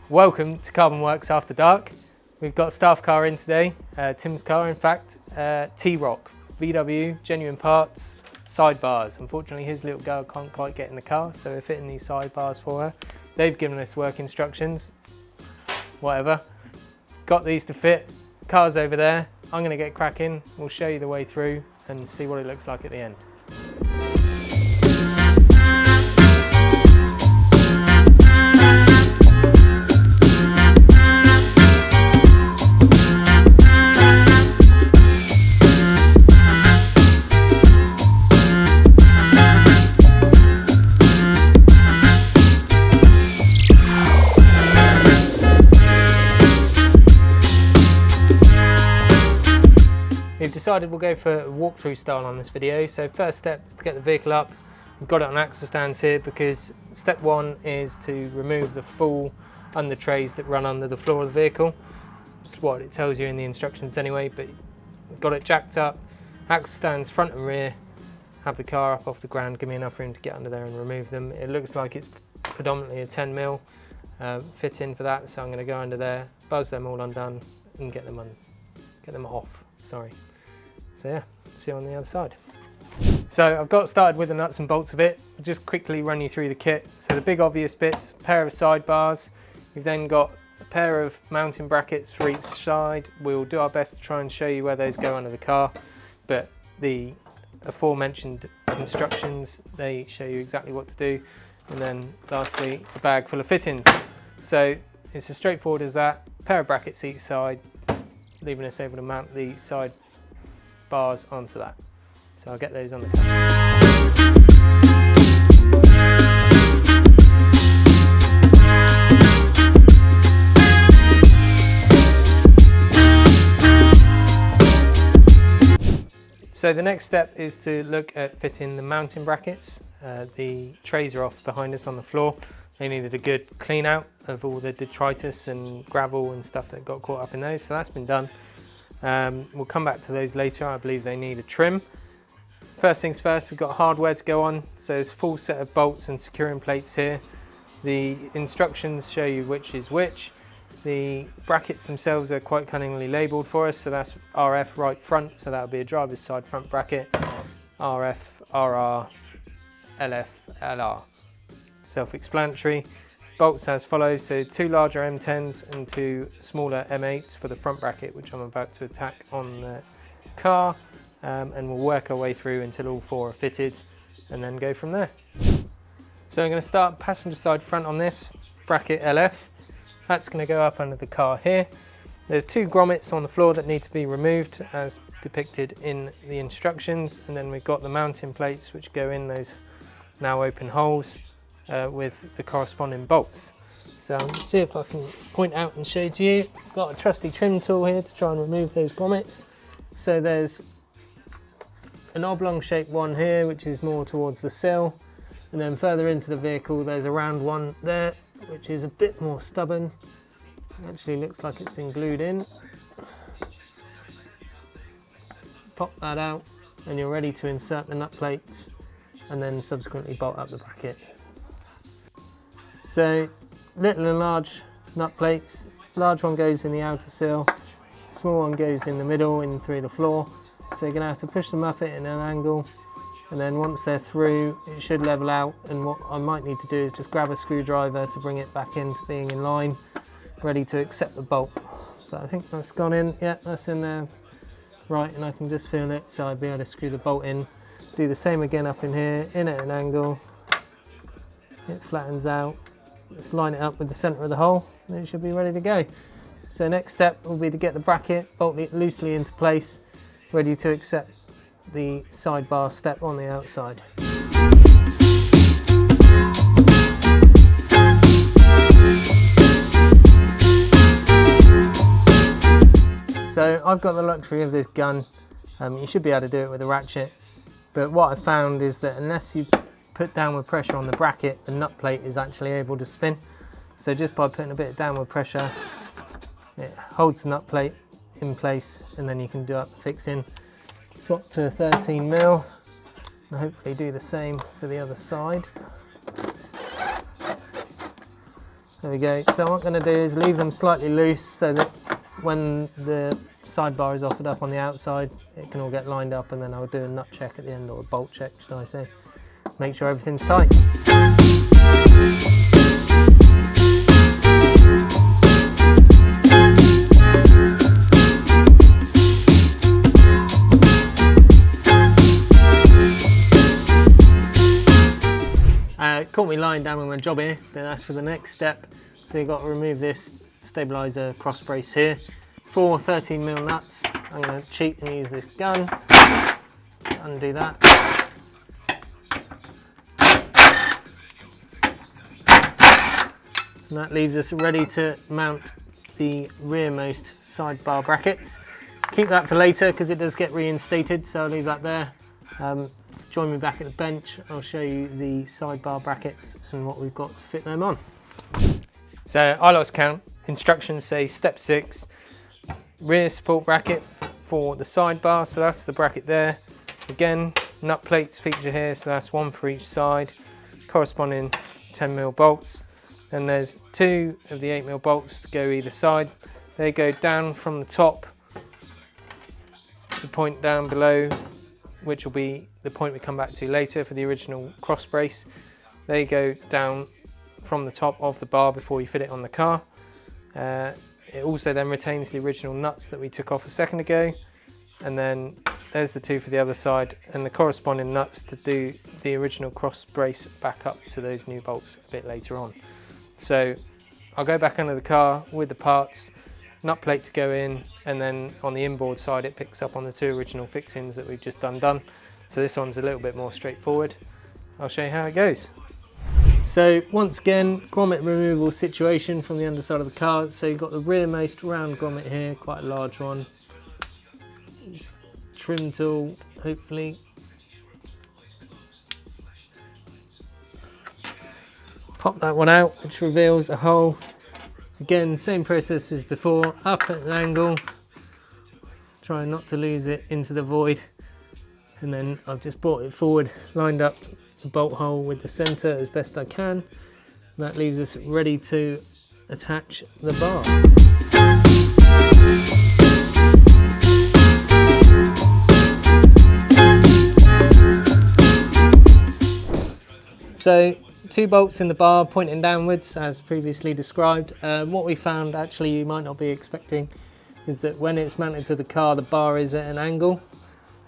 Welcome to Carbonwurks After Dark. We've got a staff car in today, Tim's car in fact, T-Roc, VW, genuine parts, sidebars. Unfortunately his little girl can't quite get in the car, so we're fitting these sidebars for her. They've given us work instructions, whatever. Got these to fit, car's over there. I'm going to get cracking, we'll show you the way through and see what it looks like at the end. We've decided we'll go for a walkthrough style on this video. So first step is to get the vehicle up. We've got it on axle stands here because step one is to remove the full under trays that run under the floor of the vehicle. That's what it tells you in the instructions anyway, but we've got it jacked up, axle stands front and rear, have the car up off the ground, give me enough room to get under there and remove them. It looks like it's predominantly a 10mm fit in for that, so I'm going to go under there, buzz them all undone and get them off, sorry. So yeah, see you on the other side. So I've got started with the nuts and bolts of it. I'll just quickly run you through the kit. So the big obvious bits, a pair of sidebars. You've then got a pair of mounting brackets for each side. We'll do our best to try and show you where those go under the car, but the aforementioned instructions, they show you exactly what to do. And then lastly, a bag full of fittings. So it's as straightforward as that. A pair of brackets each side, leaving us able to mount the side bars onto that. So I'll get those on the car. So the next step is to look at fitting the mounting brackets. The trays are off behind us on the floor. They needed a good clean out of all the detritus and gravel and stuff that got caught up in those, so that's been done. We'll come back to those later. I believe they need a trim. First things first, we've got hardware to go on. So there's a full set of bolts and securing plates here. The instructions show you which is which. The brackets themselves are quite cunningly labelled for us. So that's RF right front, so that'll be a driver's side front bracket. RF, RR, LF, LR. Self-explanatory. Bolts as follows, so 2 larger M10s and 2 smaller M8s for the front bracket, which I'm about to attack on the car, and we'll work our way through until all 4 are fitted and then go from there. So I'm going to start passenger side front on this, bracket LF. That's going to go up under the car here. There's 2 grommets on the floor that need to be removed as depicted in the instructions, and then we've got the mounting plates which go in those now open holes. With the corresponding bolts. So I'll see if I can point out and show to you. Got a trusty trim tool here to try and remove those grommets. So there's an oblong shaped one here which is more towards the sill, and then further into the vehicle there's a round one there which is a bit more stubborn. Actually looks like it's been glued in. Pop that out and you're ready to insert the nut plates and then subsequently bolt up the bracket. So little and large nut plates, large one goes in the outer sill, small one goes in the middle in through the floor. So you're going to have to push them up it in an angle, and then once they're through it should level out, and what I might need to do is just grab a screwdriver to bring it back into being in line, ready to accept the bolt. So I think that's gone in, yeah, that's in there right, and I can just feel it, so I'll be able to screw the bolt in. Do the same again up in here, in at an angle, it flattens out. Just line it up with the centre of the hole and it should be ready to go. So next step will be to get the bracket, bolt it loosely into place, ready to accept the sidebar step on the outside. So I've got the luxury of this gun. You should be able to do it with a ratchet, but what I found is that unless you put downward pressure on the bracket, the nut plate is actually able to spin. So just by putting a bit of downward pressure, it holds the nut plate in place, and then you can do up the fixing. Swap to 13mm and hopefully do the same for the other side. There we go. So what I'm going to do is leave them slightly loose so that when the sidebar is offered up on the outside, it can all get lined up, and then I'll do a nut check at the end, or a bolt check, should I say. Make sure everything's tight. Caught me lying down on my job here, but that's for the next step. So you've got to remove this stabiliser cross brace here. 4 13mm nuts. I'm going to cheat and use this gun. Undo that. And that leaves us ready to mount the rearmost sidebar brackets. Keep that for later because it does get reinstated, so I'll leave that there. Join me back at the bench, I'll show you the sidebar brackets and what we've got to fit them on. So I lost count. Instructions say step 6, rear support bracket for the sidebar, so that's the bracket there. Again, nut plates feature here, so that's 1 for each side, corresponding 10mm bolts. Then there's 2 of the 8mm bolts to go either side. They go down from the top to point down below, which will be the point we come back to later for the original cross brace. They go down from the top of the bar before you fit it on the car. It also then retains the original nuts that we took off a second ago, and then there's the 2 for the other side and the corresponding nuts to do the original cross brace back up to those new bolts a bit later on. So I'll go back under the car with the parts, nut plate to go in, and then on the inboard side it picks up on the 2 original fixings that we've just undone. So this one's a little bit more straightforward. I'll show you how it goes. So once again, grommet removal situation from the underside of the car. So you've got the rearmost round grommet here, quite a large one. Trim tool, hopefully. Pop that one out, which reveals a hole. Again, same process as before, up at an angle, try not to lose it into the void, and then I've just brought it forward, lined up the bolt hole with the centre as best I can. That leaves us ready to attach the bar. So 2 bolts in the bar pointing downwards as previously described. What we found, actually you might not be expecting, is that when it's mounted to the car the bar is at an angle,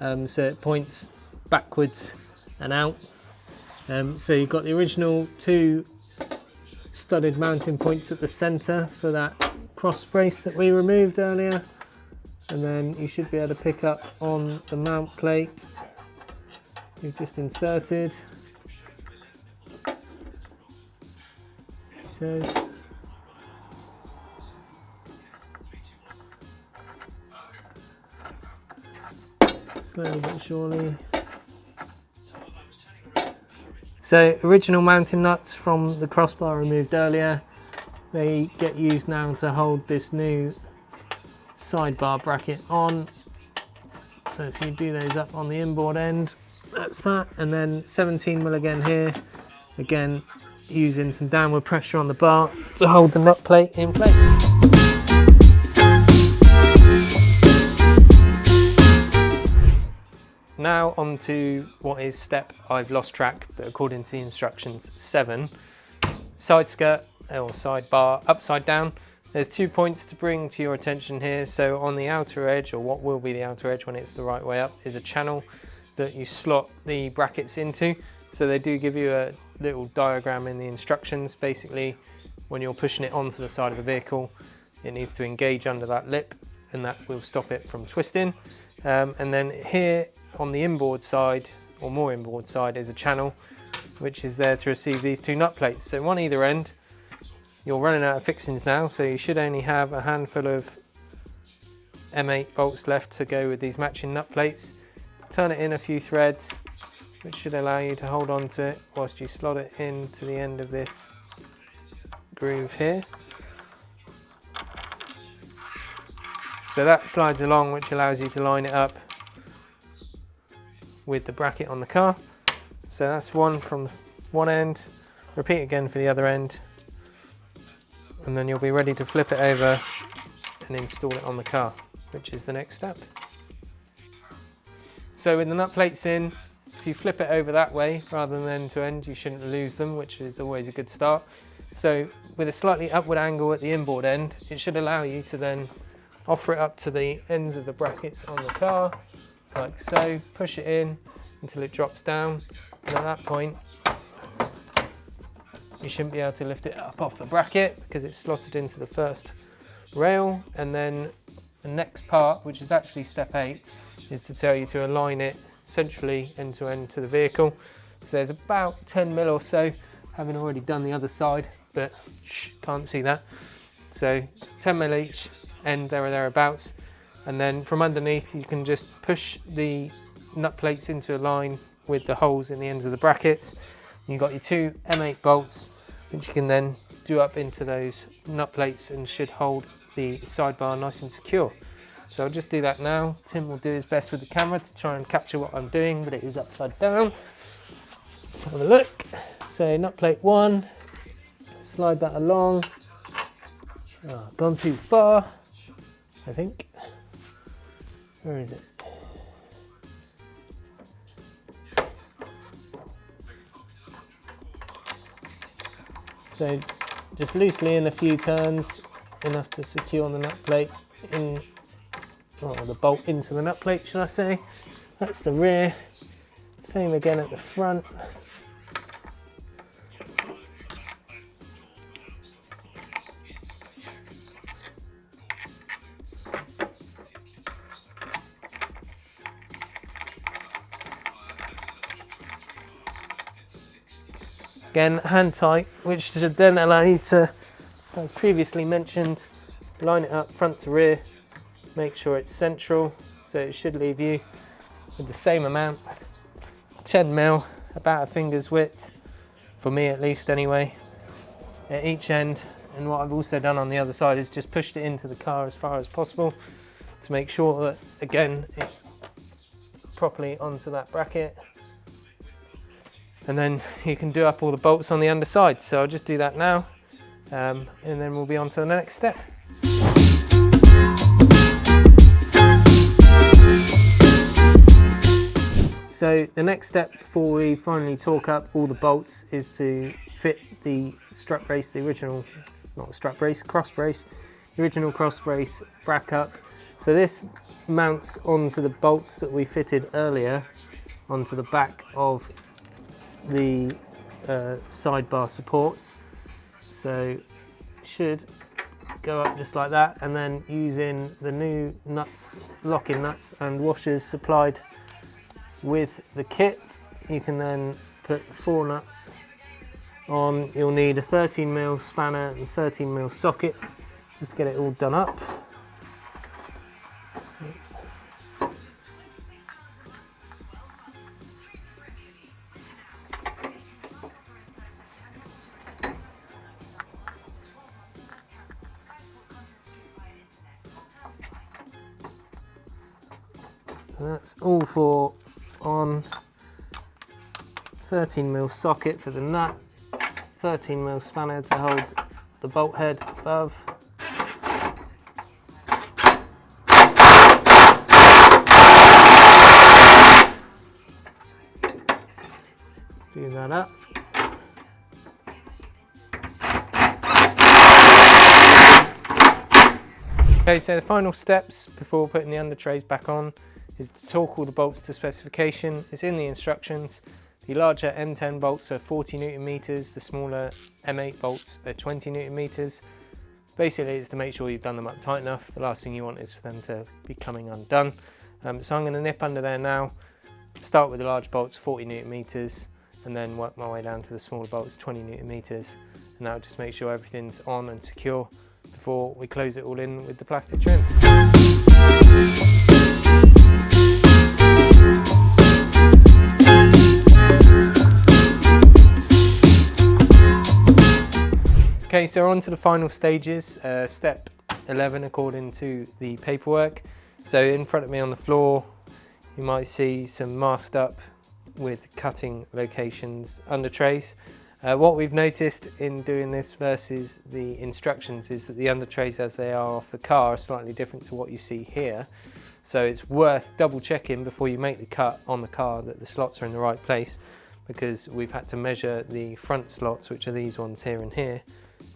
so it points backwards and out. So you've got the original 2 studded mounting points at the centre for that cross brace that we removed earlier, and then you should be able to pick up on the mount plate we've just inserted. Says slowly but surely. So original mounting nuts from the crossbar removed earlier, they get used now to hold this new sidebar bracket on. So if you do those up on the inboard end, that's that, and then 17mm again here, again using some downward pressure on the bar to hold the nut plate in place. Now on to what is step, I've lost track, but according to the instructions, 7. Side skirt or side bar upside down. There's 2 points to bring to your attention here. So on the outer edge, or what will be the outer edge when it's the right way up, is a channel that you slot the brackets into. So they do give you a little diagram in the instructions. Basically, when you're pushing it onto the side of the vehicle, it needs to engage under that lip, and that will stop it from twisting. And then here on the inboard side, or more inboard side, is a channel which is there to receive these 2 nut plates. So one either end. You're running out of fixings now, so you should only have a handful of M8 bolts left to go with these matching nut plates. Turn it in a few threads, which should allow you to hold on to it whilst you slot it into the end of this groove here. So that slides along, which allows you to line it up with the bracket on the car. So that's one from one end. Repeat again for the other end. and then you'll be ready to flip it over and install it on the car, which is the next step. So with the nut plates in, if you flip it over that way rather than end to end, you shouldn't lose them, which is always a good start. So with a slightly upward angle at the inboard end, it should allow you to then offer it up to the ends of the brackets on the car, like so. Push it in until it drops down, and at that point you shouldn't be able to lift it up off the bracket because it's slotted into the first rail. And then the next part, which is actually step 8, is to tell you to align it centrally end to end to the vehicle. So there's about 10 mil or so, having already done the other side, but can't see that. So 10 mil each end there or thereabouts. And then from underneath you can just push the nut plates into a line with the holes in the ends of the brackets. You've got your 2 M8 bolts, which you can then do up into those nut plates and should hold the sidebar nice and secure. So I'll just do that now. Tim will do his best with the camera to try and capture what I'm doing, but it is upside down. Let's have a look. So nut plate 1, slide that along. Oh, gone too far, I think. Where is it? So just loosely in a few turns, enough to secure the nut plate in, or the bolt into the nut plate, should I say. That's the rear. Same again at the front. Again, hand tight, which should then allow you to, as previously mentioned, line it up front to rear, make sure it's central, so it should leave you with the same amount, 10 mil, about a finger's width, for me at least anyway, at each end. And what I've also done on the other side is just pushed it into the car as far as possible to make sure that, again, it's properly onto that bracket. And then you can do up all the bolts on the underside. So I'll just do that now, and then we'll be on to the next step. So the next step before we finally torque up all the bolts is to fit the strut brace, the original, not strut brace, cross brace, the original cross brace back up. So this mounts onto the bolts that we fitted earlier onto the back of the sidebar supports. So should go up just like that, and then using the new nuts, locking nuts and washers supplied with the kit, you can then put 4 nuts on. You'll need a 13mm spanner and 13mm socket just to get it all done up. And that's all for on. 13mm socket for the nut, 13mm spanner to hold the bolt head above. Do that up. Okay, so the final steps before putting the under trays back on is to torque all the bolts to specification. It's in the instructions. The larger M10 bolts are 40 Newton meters, the smaller M8 bolts are 20 Newton meters. Basically it's to make sure you've done them up tight enough. The last thing you want is for them to be coming undone. So I'm going to nip under there now, start with the large bolts 40 Newton meters, and then work my way down to the smaller bolts 20 Newton meters, and that'll just make sure everything's on and secure before we close it all in with the plastic trims. Okay, so on to the final stages, step 11 according to the paperwork. So in front of me on the floor, you might see some masked up with cutting locations under trays. What we've noticed in doing this versus the instructions is that the under trays as they are off the car are slightly different to what you see here. So it's worth double checking before you make the cut on the car that the slots are in the right place, because we've had to measure the front slots, which are these ones here and here,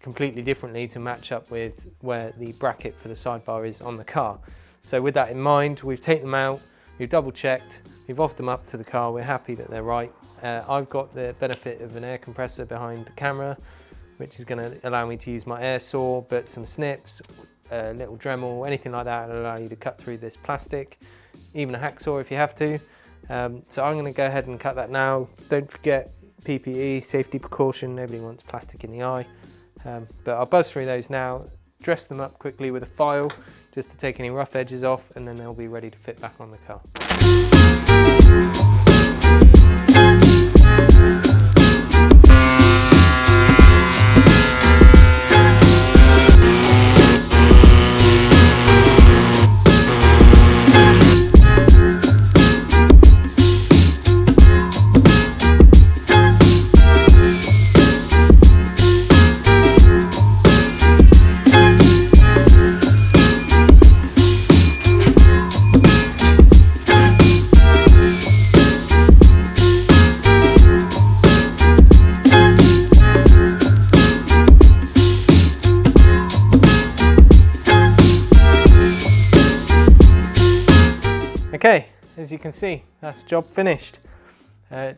completely differently to match up with where the bracket for the sidebar is on the car. So with that in mind, we've taken them out, we've double checked, we've offered them up to the car, we're happy that they're right. I've got the benefit of an air compressor behind the camera, which is going to allow me to use my air saw, but some snips, a little Dremel, anything like that will allow you to cut through this plastic, even a hacksaw if you have to. So I'm going to go ahead and cut that now. Don't forget PPE, safety precaution, nobody wants plastic in the eye. But I'll buzz through those now, dress them up quickly with a file just to take any rough edges off, and then they'll be ready to fit back on the car. Okay, as you can see, that's job finished.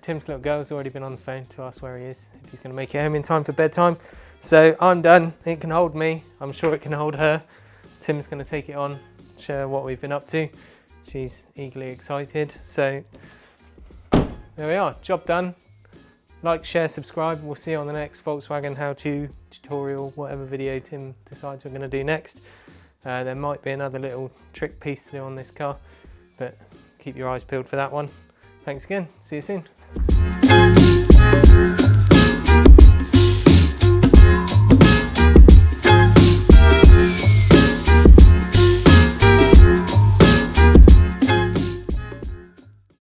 Tim's little girl's already been on the phone to ask where he is, if he's going to make it home in time for bedtime. So I'm done. It can hold me. I'm sure it can hold her. Tim's going to take it on, share what we've been up to. She's eagerly excited. So there we are, job done. Like, share, subscribe. We'll see you on the next Volkswagen how-to tutorial, whatever video Tim decides we're going to do next. There might be another little trick piece to do on this car, but keep your eyes peeled for that one. Thanks again, see you soon.